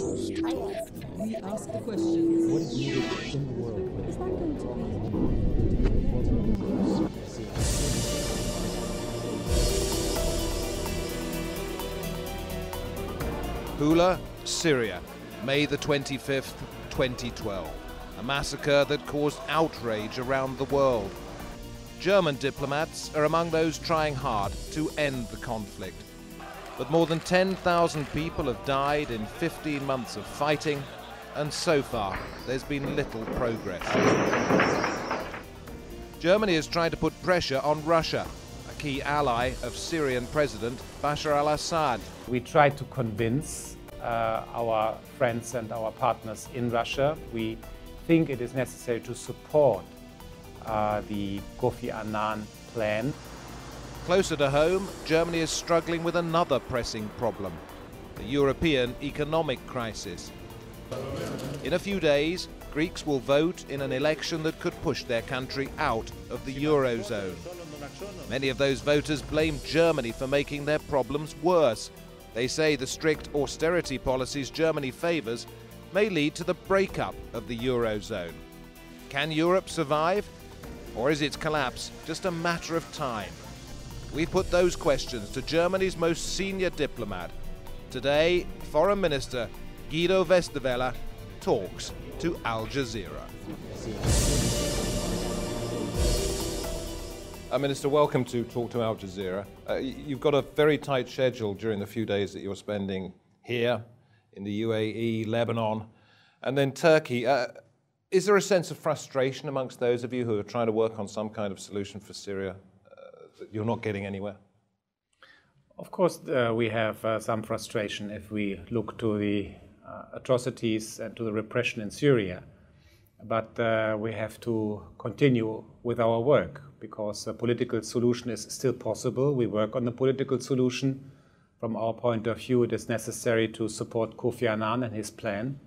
We ask the questions. What is needed in the world? Is that going to be? Houla, Syria, May the 25th, 2012. A massacre that caused outrage around the world. German diplomats are among those trying hard to end the conflict. But more than 10,000 people have died in 15 months of fighting, and so far there's been little progress. Germany is trying to put pressure on Russia, a key ally of Syrian President Bashar al-Assad. We try to convince our friends and our partners in Russia. We think it is necessary to support the Kofi Annan plan. Closer to home, Germany is struggling with another pressing problem, the European economic crisis. In a few days, Greeks will vote in an election that could push their country out of the Eurozone. Many of those voters blame Germany for making their problems worse. They say the strict austerity policies Germany favours may lead to the breakup of the Eurozone. Can Europe survive? Or is its collapse just a matter of time? We put those questions to Germany's most senior diplomat. Today, Foreign Minister Guido Westerwelle talks to Al Jazeera. Minister, welcome to Talk to Al Jazeera. You've got a very tight schedule during the few days that you're spending here in the UAE, Lebanon, and then Turkey. Is there a sense of frustration amongst those of you who are trying to work on some kind of solution for Syria, that you're not getting anywhere? Of course, we have some frustration if we look to the atrocities and to the repression in Syria. But we have to continue with our work because a political solution is still possible. We work on the political solution. From our point of view, it is necessary to support Kofi Annan and his plan.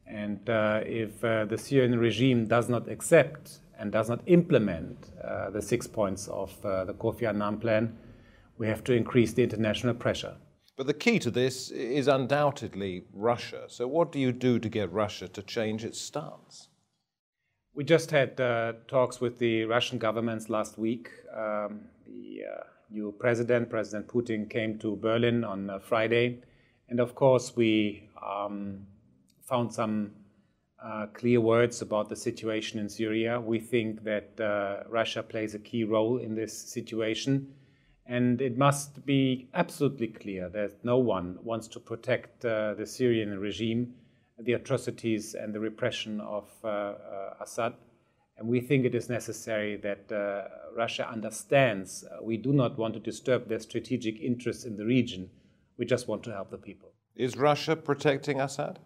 And if the Syrian regime does not accept and does not implement the 6 points of the Kofi Annan plan, we have to increase the international pressure. But the key to this is undoubtedly Russia. So what do you do to get Russia to change its stance? We just had talks with the Russian governments last week. The new President Putin, came to Berlin on Friday. And of course, we found some clear words about the situation in Syria. We think that Russia plays a key role in this situation. And it must be absolutely clear that no one wants to protect the Syrian regime, the atrocities and the repression of Assad. And we think it is necessary that Russia understands we do not want to disturb their strategic interests in the region. We just want to help the people. Is Russia protecting Assad?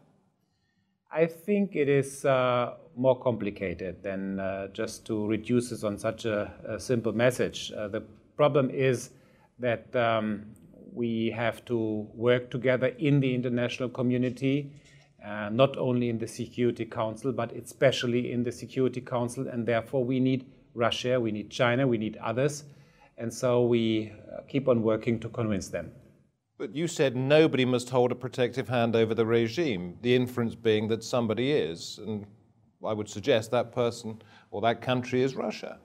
I think it is more complicated than just to reduce it on such a simple message. The problem is that we have to work together in the international community, not only in the Security Council, but especially in the Security Council, and therefore we need Russia, we need China, we need others, and so we keep on working to convince them. But you said nobody must hold a protective hand over the regime, the inference being that somebody is, and I would suggest that person or that country is Russia.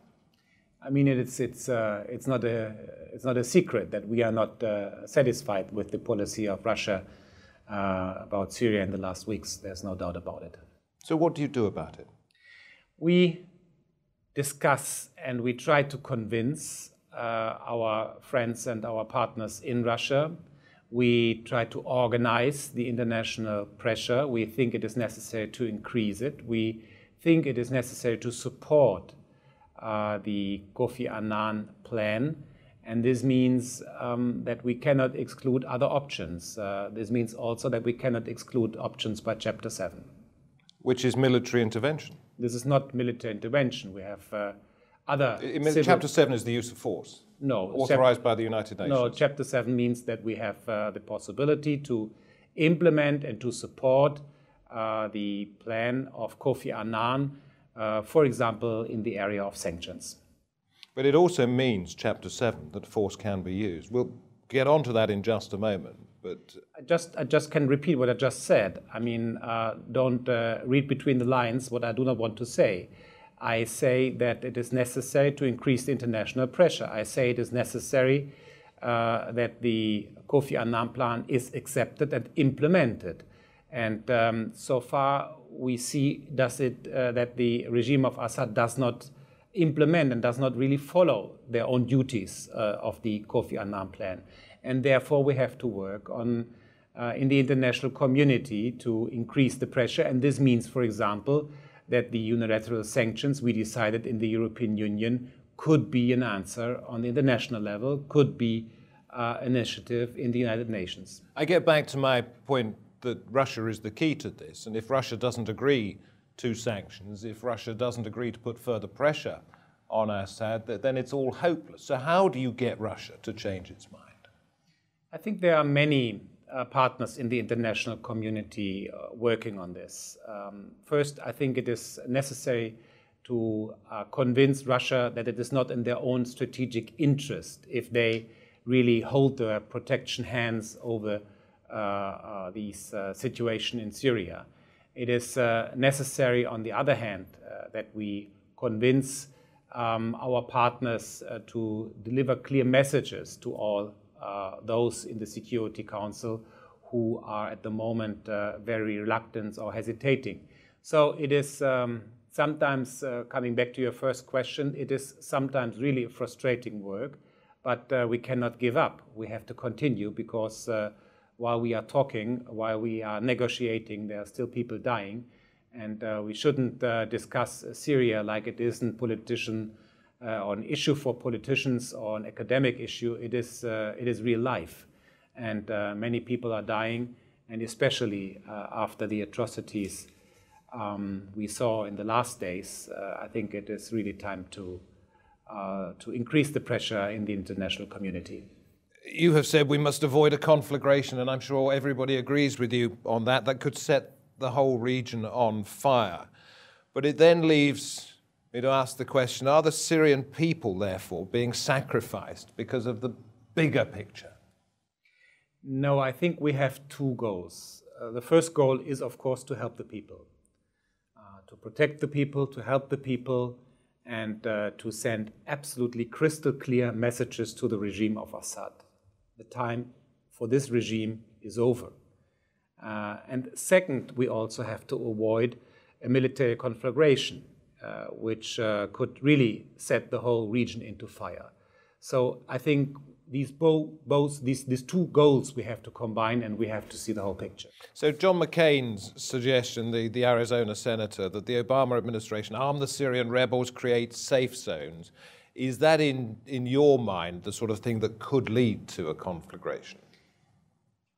I mean, it's not a secret that we are not satisfied with the policy of Russia about Syria in the last weeks. There's no doubt about it. So what do you do about it? We discuss and we try to convince our friends and our partners in Russia. We try to organize the international pressure. We think it is necessary to increase it. We think it is necessary to support the Kofi Annan plan. And this means that we cannot exclude other options. This means also that we cannot exclude options by Chapter 7. Which is military intervention? This is not military intervention. We have other... Chapter 7 is the use of force? No. Authorized by the United Nations? No, Chapter 7 means that we have the possibility to implement and to support the plan of Kofi Annan, for example, in the area of sanctions. But it also means, Chapter 7, that force can be used. We'll get onto that in just a moment. but I just can repeat what I just said. I mean, don't read between the lines what I do not want to say. I say that it is necessary to increase the international pressure. I say it is necessary that the Kofi Annan plan is accepted and implemented. And so far, we see that the regime of Assad does not implement and does not really follow their own duties of the Kofi Annan plan. And therefore, we have to work on in the international community to increase the pressure. And this means, for example, that the unilateral sanctions we decided in the European Union could be an answer on the international level, could be initiative in the United Nations. I get back to my point that Russia is the key to this. And if Russia doesn't agree to sanctions, if Russia doesn't agree to put further pressure on Assad, then it's all hopeless. So how do you get Russia to change its mind? I think there are many partners in the international community working on this. First, I think it is necessary to convince Russia that it is not in their own strategic interest if they really hold their protection hands over this situation in Syria. It is necessary, on the other hand, that we convince our partners to deliver clear messages to all those in the Security Council who are at the moment very reluctant or hesitating. So it is sometimes, coming back to your first question, it is sometimes really a frustrating work, but we cannot give up. We have to continue because while we are talking, while we are negotiating, there are still people dying. And we shouldn't discuss Syria like it isn't an issue for politicians or an academic issue. It is real life. And many people are dying, and especially after the atrocities we saw in the last days, I think it is really time to increase the pressure in the international community. You have said we must avoid a conflagration, and I'm sure everybody agrees with you on that. That could set the whole region on fire. But it then leaves me to ask the question, are the Syrian people, therefore, being sacrificed because of the bigger picture? No, I think we have two goals. The first goal is, of course, to help the people, to protect the people, to help the people, and to send absolutely crystal clear messages to the regime of Assad. The time for this regime is over. And second, we also have to avoid a military conflagration, which could really set the whole region into fire. So I think these two goals we have to combine, and we have to see the whole picture. So John McCain's suggestion, the Arizona senator, that the Obama administration arm the Syrian rebels, create safe zones, is that in your mind the sort of thing that could lead to a conflagration?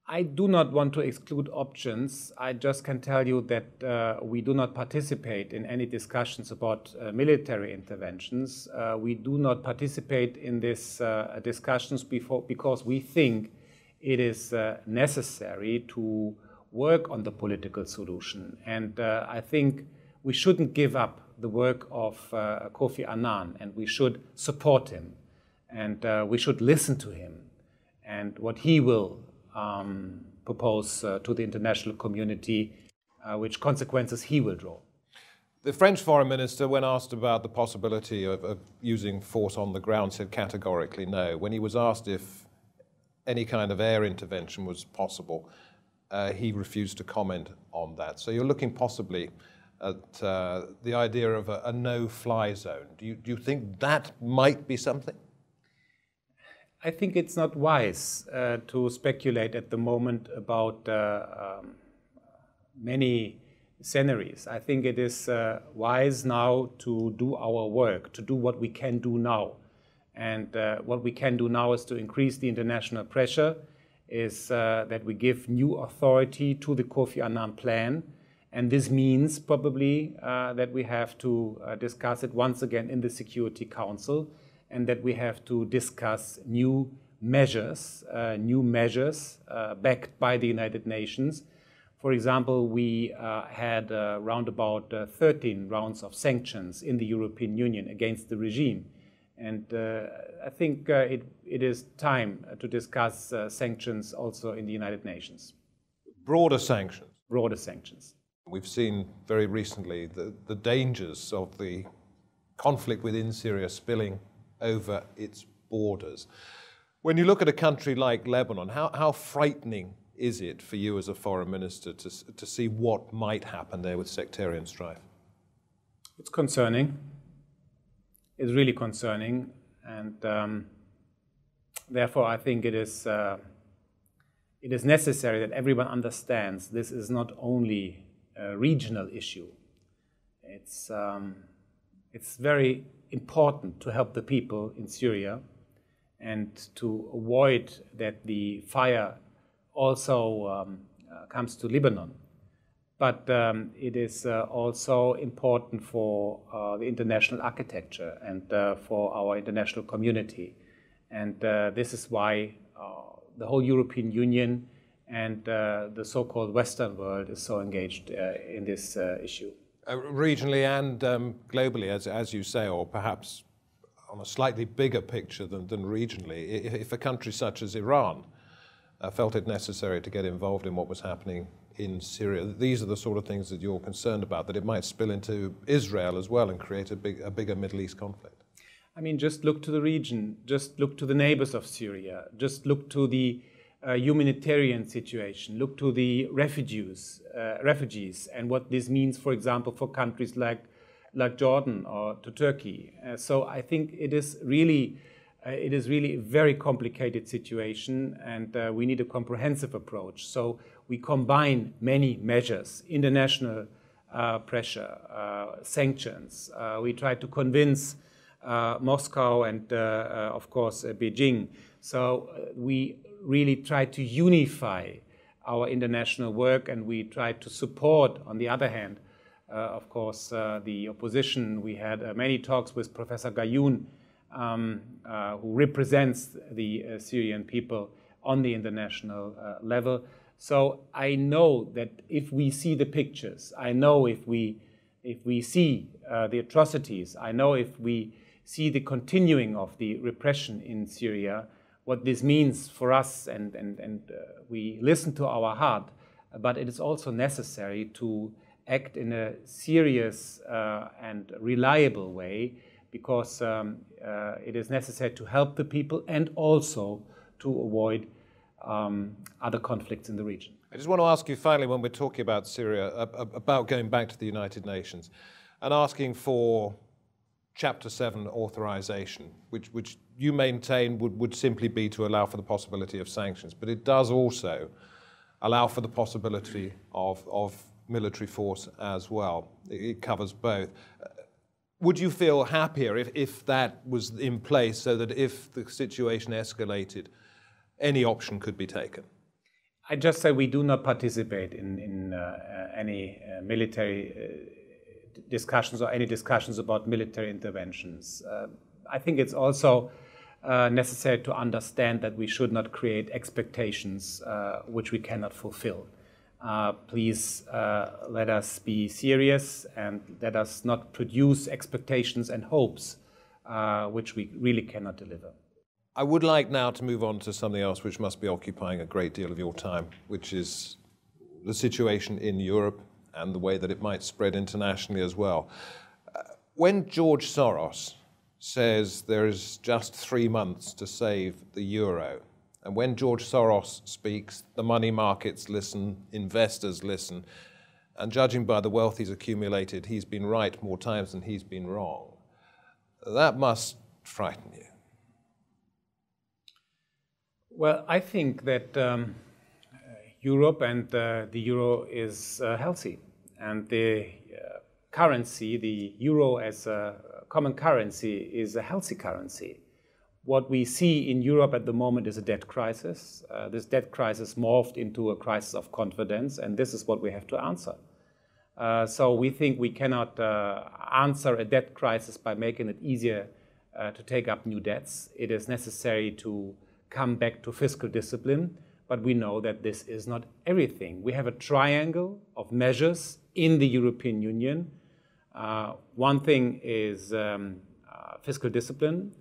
I do not want to exclude options. I just can tell you that we do not participate in any discussions about military interventions. We do not participate in these discussions because we think it is necessary to work on the political solution. And I think we shouldn't give up the work of Kofi Annan, and we should support him, and we should listen to him and what he will propose to the international community, which consequences he will draw. The French foreign minister, when asked about the possibility of using force on the ground, said categorically no. When he was asked if any kind of air intervention was possible, he refused to comment on that. So you're looking possibly at the idea of a no-fly zone. Do you think that might be something? I think it's not wise to speculate at the moment about many scenarios. I think it is wise now to do our work, to do what we can do now. And what we can do now is to increase the international pressure, is that we give new authority to the Kofi Annan plan. And this means probably that we have to discuss it once again in the Security Council, and that we have to discuss new measures backed by the United Nations. For example, we had around about 13 rounds of sanctions in the European Union against the regime. And I think it is time to discuss sanctions also in the United Nations. Broader sanctions? Broader sanctions. We've seen very recently the dangers of the conflict within Syria spilling over its borders. When you look at a country like Lebanon, how frightening is it for you as a foreign minister to see what might happen there with sectarian strife? It's concerning. It's really concerning, and therefore I think it is necessary that everyone understands this is not only a regional issue. It's very important to help the people in Syria and to avoid that the fire also comes to Lebanon. But it is also important for the international architecture and for our international community. And this is why the whole European Union and the so-called Western world is so engaged in this issue. Regionally and globally, as you say, or perhaps on a slightly bigger picture than regionally, if a country such as Iran felt it necessary to get involved in what was happening in Syria, these are the sort of things that you're concerned about, that it might spill into Israel as well and create a bigger Middle East conflict. I mean, just look to the region, just look to the neighbors of Syria, just look to the humanitarian situation, look to the refugees, and what this means, for example, for countries like Jordan or to Turkey. So I think it is really a very complicated situation, and we need a comprehensive approach. So we combine many measures: international pressure, sanctions. We try to convince Moscow and, of course, Beijing. So we really try to unify our international work, and we try to support, on the other hand, of course, the opposition. We had many talks with Professor Gayoun, who represents the Syrian people on the international level. So I know that if we see the pictures, I know if we see the atrocities, I know if we see the continuing of the repression in Syria, what this means for us, and we listen to our heart, but it is also necessary to act in a serious and reliable way, because it is necessary to help the people and also to avoid other conflicts in the region. I just want to ask you finally, when we're talking about Syria, about going back to the United Nations and asking for Chapter 7 authorization, which you maintain would simply be to allow for the possibility of sanctions, but it does also allow for the possibility of military force as well. It covers both. Would you feel happier if that was in place, so that if the situation escalated, any option could be taken? I just say we do not participate in any military discussions or any discussions about military interventions. I think it's also necessary to understand that we should not create expectations which we cannot fulfill. Please let us be serious and let us not produce expectations and hopes which we really cannot deliver. I would like now to move on to something else which must be occupying a great deal of your time, which is the situation in Europe and the way that it might spread internationally as well. When George Soros says there is just 3 months to save the euro, and when George Soros speaks, the money markets listen, investors listen, and judging by the wealth he's accumulated, he's been right more times than he's been wrong. That must frighten you. Well, I think that Europe and the euro is healthy, and the currency, the euro as a common currency, is a healthy currency. What we see in Europe at the moment is a debt crisis. This debt crisis morphed into a crisis of confidence, and this is what we have to answer. So we think we cannot answer a debt crisis by making it easier to take up new debts. It is necessary to come back to fiscal discipline, but we know that this is not everything. We have a triangle of measures in the European Union. One thing is fiscal discipline.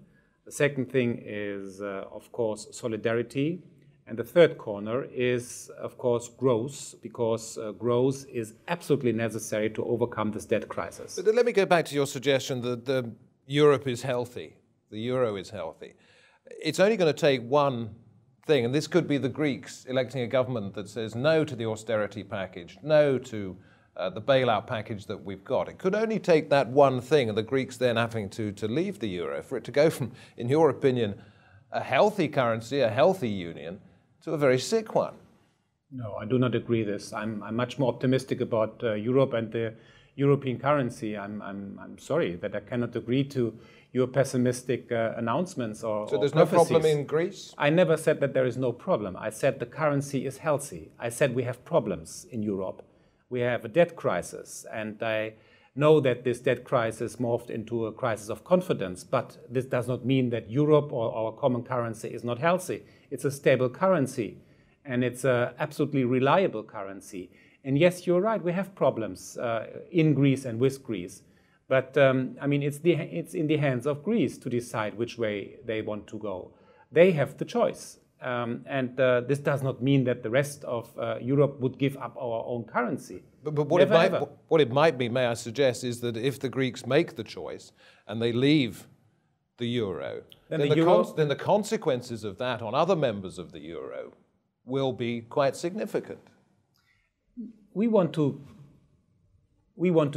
The second thing is, of course, solidarity. And the third corner is, of course, growth, because growth is absolutely necessary to overcome this debt crisis. But let me go back to your suggestion that Europe is healthy, the euro is healthy. It's only going to take one thing, and this could be the Greeks electing a government that says no to the austerity package, no to the bailout package that we've got. It could only take that one thing, and the Greeks then having to leave the euro, for it to go from, in your opinion, a healthy currency, a healthy union, to a very sick one. No, I do not agree with this. I'm much more optimistic about Europe and the European currency. I'm sorry that I cannot agree to your pessimistic announcements or So there's prophecies. no problem in Greece? I never said that there is no problem. I said the currency is healthy. I said we have problems in Europe. We have a debt crisis, and I know that this debt crisis morphed into a crisis of confidence, but this does not mean that Europe or our common currency is not healthy. It's a stable currency, and it's an absolutely reliable currency. And yes, you're right, we have problems in Greece and with Greece. But I mean, it's in the hands of Greece to decide which way they want to go. They have the choice. And this does not mean that the rest of Europe would give up our own currency. But what it might be, may I suggest, is that if the Greeks make the choice and they leave the euro, then the consequences of that on other members of the euro will be quite significant. We want to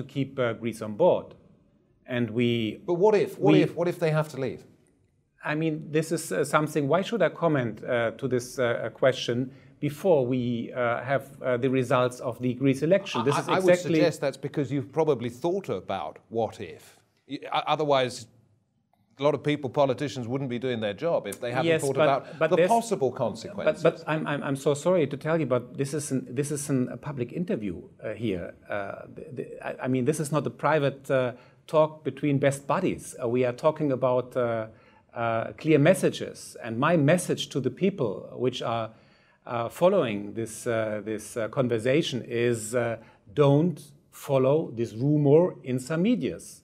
keep Greece on board, and we. But what if they have to leave? I mean, this is something. Why should I comment to this question before we have the results of the Greece election? This is exactly. I would suggest that's because you've probably thought about what if. Otherwise, a lot of people, politicians, wouldn't be doing their job if they hadn't thought about the possible consequences. But I'm so sorry to tell you, but this is a public interview here. I mean, this is not a private talk between best buddies. We are talking about clear messages, and my message to the people which are following this conversation is don't follow this rumor in some medias.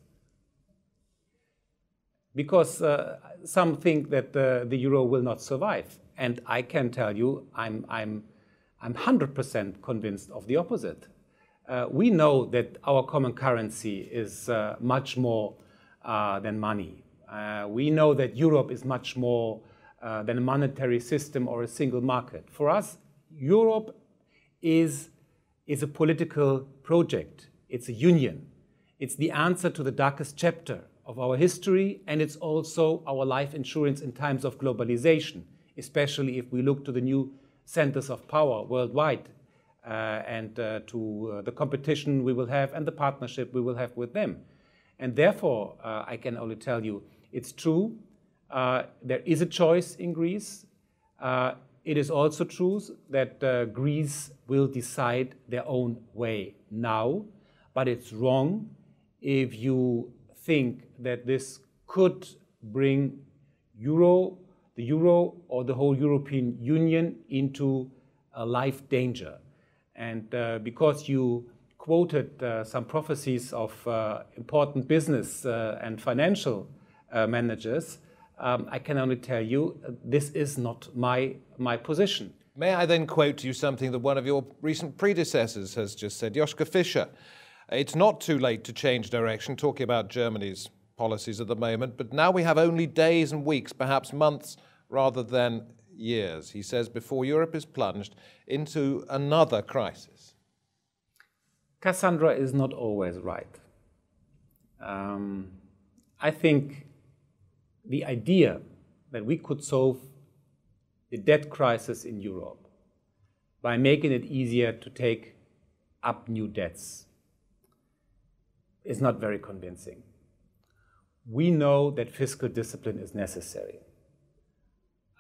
Because some think that the euro will not survive, and I can tell you, I'm 100% convinced of the opposite. We know that our common currency is much more than money. We know that Europe is much more than a monetary system or a single market. For us, Europe is a political project. It's a union. It's the answer to the darkest chapter of our history, and it's also our life insurance in times of globalization, especially if we look to the new centers of power worldwide and to the competition we will have and the partnership we will have with them. And therefore, I can only tell you, it's true, there is a choice in Greece. It is also true that Greece will decide their own way now, but it's wrong if you think that this could bring the euro or the whole European Union into a life danger. And because you quoted some prophecies of important business and financial managers, I can only tell you this is not my position. May I then quote to you something that one of your recent predecessors has just said, Joschka Fischer. It's not too late to change direction, talking about Germany's policies at the moment, but now we have only days and weeks, perhaps months, rather than years, he says, before Europe is plunged into another crisis. Cassandra is not always right. I think the idea that we could solve the debt crisis in Europe by making it easier to take up new debts is not very convincing. We know that fiscal discipline is necessary.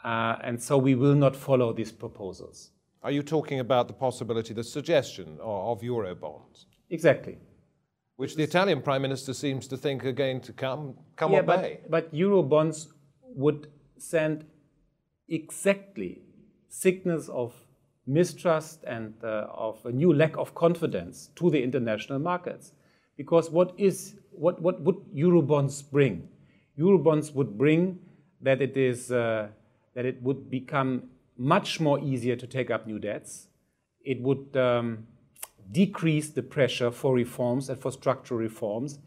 And so we will not follow these proposals. Are you talking about the possibility, the suggestion of Eurobonds? Exactly. Which the Italian Prime Minister seems to think are going to come yeah, or may. But Eurobonds would send exactly signals of mistrust and of a new lack of confidence to the international markets. Because what would Eurobonds bring? Eurobonds would bring that it would become much more easier to take up new debts. It would decrease the pressure for reforms and for structural reforms.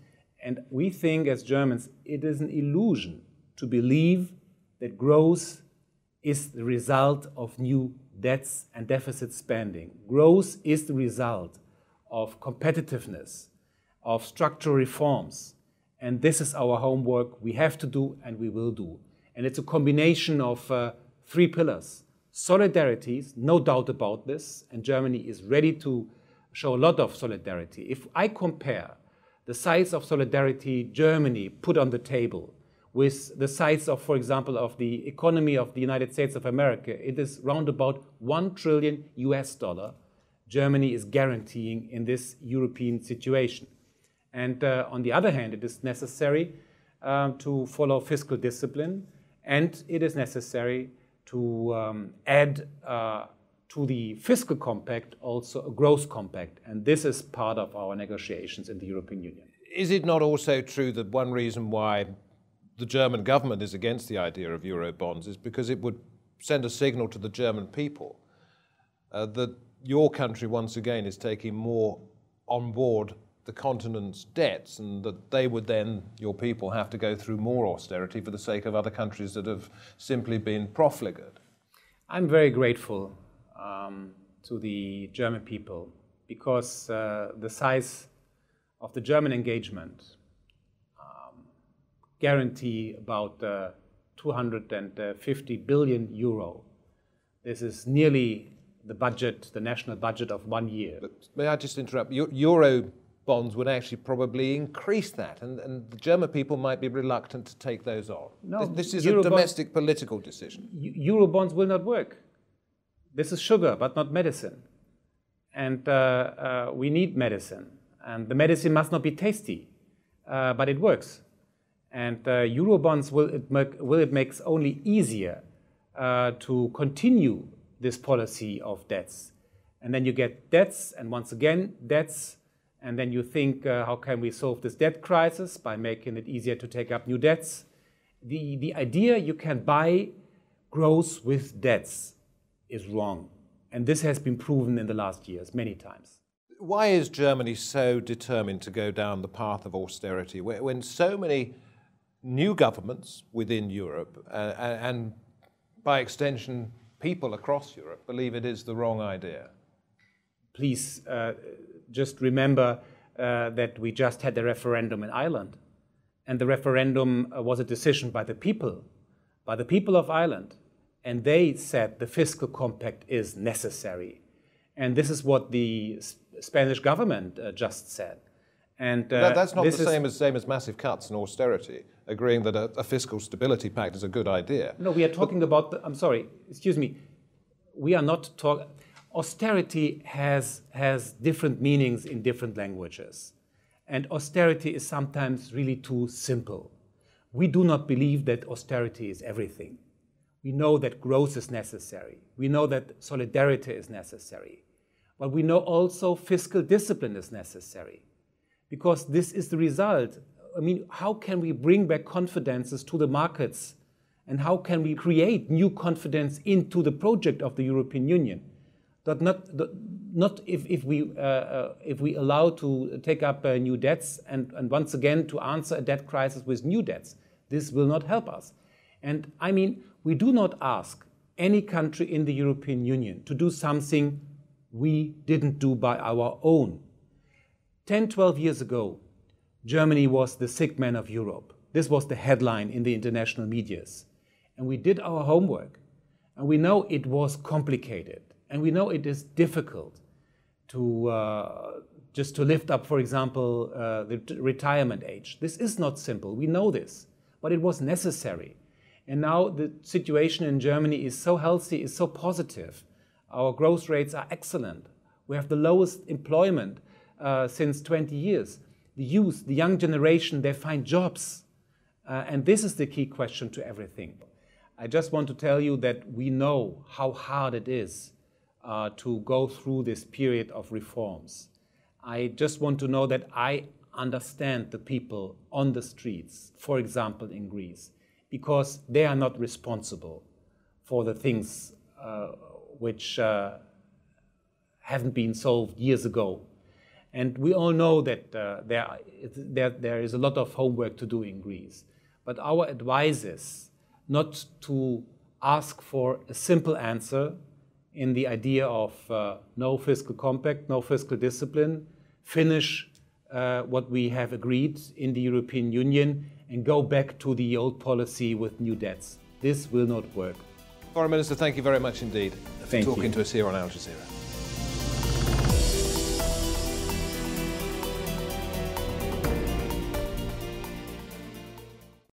And we think as Germans it is an illusion to believe that growth is the result of new debts and deficit spending. Growth is the result of competitiveness, of structural reforms. And this is our homework we have to do and we will do. And it's a combination of three pillars. Solidarity, no doubt about this, and Germany is ready to show a lot of solidarity. If I compare the size of solidarity Germany put on the table with the size of, for example, of the economy of the United States of America, it is round about $1 trillion Germany is guaranteeing in this European situation. And on the other hand, it is necessary to follow fiscal discipline, and it is necessary to add to the fiscal compact also a growth compact. And this is part of our negotiations in the European Union. Is it not also true that one reason why the German government is against the idea of Eurobonds is because it would send a signal to the German people that your country once again is taking more on board the continent's debts, and that they would then, your people, have to go through more austerity for the sake of other countries that have simply been profligate? I'm very grateful to the German people because the size of the German engagement guarantee about 250 billion euro. This is nearly the budget, the national budget of 1 year. But may I just interrupt? Euro bonds would actually probably increase that, and the German people might be reluctant to take those on. No, this is a domestic political decision. Eurobonds will not work. This is sugar, but not medicine. And we need medicine. And the medicine must not be tasty, but it works. And Eurobonds will it makes only easier to continue this policy of debts. And then you get debts, and once again, debts. And then you think, how can we solve this debt crisis? By making it easier to take up new debts. The idea you can buy growth with debts is wrong. And this has been proven in the last years many times. Why is Germany so determined to go down the path of austerity when so many new governments within Europe and by extension people across Europe believe it is the wrong idea? Please just remember that we just had a referendum in Ireland. And the referendum was a decision by the people of Ireland. And they said the fiscal compact is necessary. And this is what the Spanish government just said. And that's not the same as massive cuts and austerity, agreeing that a fiscal stability pact is a good idea. No, we are talking about, I'm sorry, excuse me, we are not talking, austerity has different meanings in different languages. And austerity is sometimes really too simple. We do not believe that austerity is everything. We know that growth is necessary. We know that solidarity is necessary. But we know also fiscal discipline is necessary. Because this is the result. I mean, how can we bring back confidences to the markets? And how can we create new confidence into the project of the European Union? Not if we allow to take up new debts and once again to answer a debt crisis with new debts. This will not help us. And I mean, we do not ask any country in the European Union to do something we didn't do by our own. 10, 12 years ago, Germany was the sick man of Europe. This was the headline in the international medias. And we did our homework. And we know it was complicated. And we know it is difficult to just to lift up, for example, the retirement age. This is not simple. We know this. But it was necessary. And now the situation in Germany is so healthy, is so positive. Our growth rates are excellent. We have the lowest employment since 20 years. The youth, the young generation, they find jobs. And this is the key question to everything. I just want to tell you that we know how hard it is to go through this period of reforms. I just want to know that I understand the people on the streets, for example, in Greece. because they are not responsible for the things which haven't been solved years ago. And we all know that there is a lot of homework to do in Greece. But our advice is not to ask for a simple answer in the idea of no fiscal compact, no fiscal discipline, finish what we have agreed in the European Union and go back to the old policy with new debts. This will not work. Foreign Minister, thank you very much indeed for talking to us here on Al Jazeera.